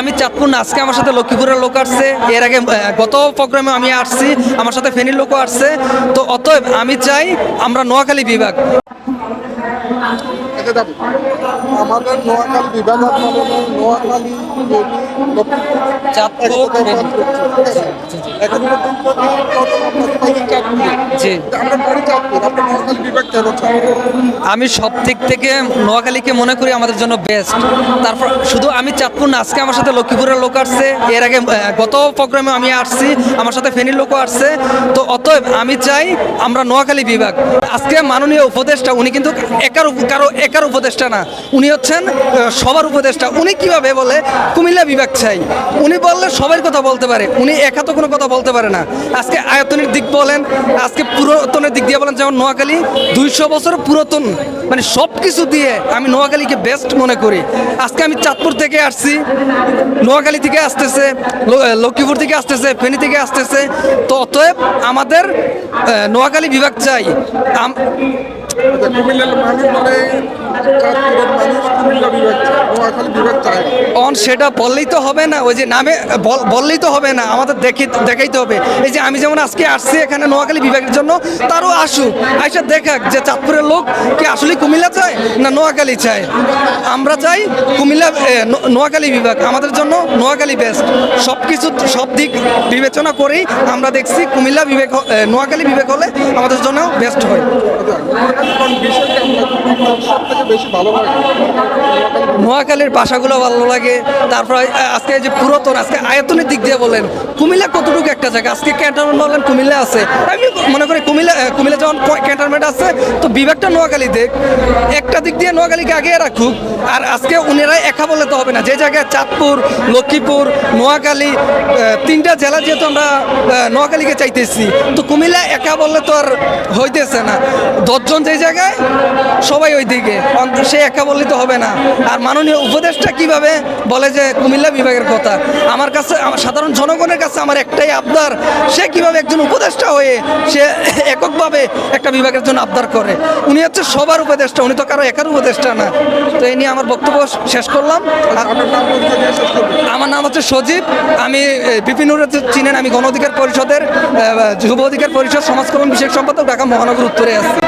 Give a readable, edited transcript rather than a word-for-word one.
আমি চাঁদপুর না, আজকে আমার সাথে লক্ষ্মীপুরের লোক আসছে, এর আগে গত প্রোগ্রামে আমি আসছি, আমার সাথে ফেনীর লোকও আসছে। তো অতএব আমি চাই আমরা নোয়াখালী বিভাগ, আমাদের নোয়াখালী বিভাগ নোয়াখালী চাঁদপুর, এখন জি। আমরা পরে চাঁদপুর, আমরা নোয়াখালী বিভাগ কেন চাই? আমি সব দিক থেকে নোয়াখালীকে মনে করি আমাদের জন্য বেস্ট। তারপর শুধু আমি চাঁদপুর না, আজকে আমার সাথে লক্ষ্মীপুরের লোক আসছে, এর আগে গত প্রোগ্রামে আমি আসছি, আমার সাথে ফেনীর লোকও আসছে। তো অতএব আমি চাই আমরা নোয়াখালী বিভাগ। আজকে মাননীয় উপদেষ্টা, উনি কিন্তু একার উপদেষ্টা না, উনি হচ্ছেন সবার উপদেষ্টা। উনি কিভাবে বলে কুমিল্লা বিভাগ চাই, উনি বললে সবার কথা বলতে পারে, উনি একা তো কোনো কথা বলতে পারে না। আজকে আয়তনের দিক বলেন, আজকে পুরাতনের দিক দিয়ে বলেন, যেমন নোয়াখালী 200 বছর পুরাতন, মানে সব কিছু দিয়ে আমি নোয়াখালীকে বেস্ট মনে করি। আজকে আমি চাঁদপুর থেকে আসছি, নোয়াখালী থেকে আসতেছে, লক্ষ্মীপুর থেকে আসতেছে, ফেনী থেকে আসতেছে। তো অতএব আমাদের নোয়াখালী বিভাগ চাই। কুমিল্লার মানুষ বলে চাঁদপুরের মানুষ কুমিল্লা বিভাগ চায়, নোয়াখালী বিভাগ চায় না। সেটা বললেই তো হবে না, ওই যে নামে বললেই তো হবে না, আমাদের দেখাইতে হবে। এই যে আমি যেমন আজকে আসছি এখানে নোয়াখালী বিভাগের জন্য, তারও আসুক, আইসা দেখাক যে চাঁদপুরের লোক কি আসলে কুমিল্লা চায় না নোয়াখালী চায়। আমরা চাই কুমিল্লা, নোয়াখালী বিভাগ আমাদের জন্য, নোয়াখালী বেস্ট। সব কিছু সব দিক বিবেচনা করেই আমরা দেখছি কুমিল্লা বিভাগ, নোয়াখালী বিভাগ হলে আমাদের জন্য বেস্ট হয়। কোন বিষয়টা আপনার সব থেকে বেশি ভালো লাগে? নোয়াখালীর ভাষাগুলো ভালো লাগে। তারপর আজকে যে পুরাতন, আজকে আয়তনের দিক দিয়ে বলেন কুমিল্লা কতটুকু একটা জায়গা, আজকে ক্যান্টনমেন্ট বলেন কুমিল্লা আছে, আমি মনে করি কুমিল্লা যখন ক্যান্টনমেন্ট আছে তো বিভাগটা নোয়াখালী দেখ, একটা দিক দিয়ে নোয়াখালীকে আগে রাখুক। আর আজকে উনারা একা বলে তো হবে না, যে জায়গায় চাঁদপুর, লক্ষ্মীপুর, নোয়াখালী, তিনটা জেলা যেহেতু আমরা নোয়াখালীকে চাইতেছি, তো কুমিল্লা একা বললে তো আর হইতেছে না। 10 জন যে জায়গায় সবাই ওই দিকে, সে একা বললে তো হবে না। আর মাননীয় উপদেষ্টা কিভাবে বলে যে কুমিল্লা বিভাগের কথা, আমার কাছে, আমার সাধারণ জনগণের কাছে আমার একটাই আবদার, সে কিভাবে একজন উপদেষ্টা হয়ে সে এককভাবে একটা বিভাগের জন্য আবদার করে। উনি হচ্ছে সবার উপদেষ্টা, উনি তো কারো একার উপদেষ্টা না। তো এই নিয়ে আমার বক্তব্য শেষ করলাম। আমার নাম হচ্ছে সজীব, আমি বিপিনুর চিনেন, আমি গণ অধিকার পরিষদের যুব অধিকার পরিষদ সমাজ কল্যাণ বিষয়ক সম্পাদক, ঢাকা মহানগর উত্তরে আছি।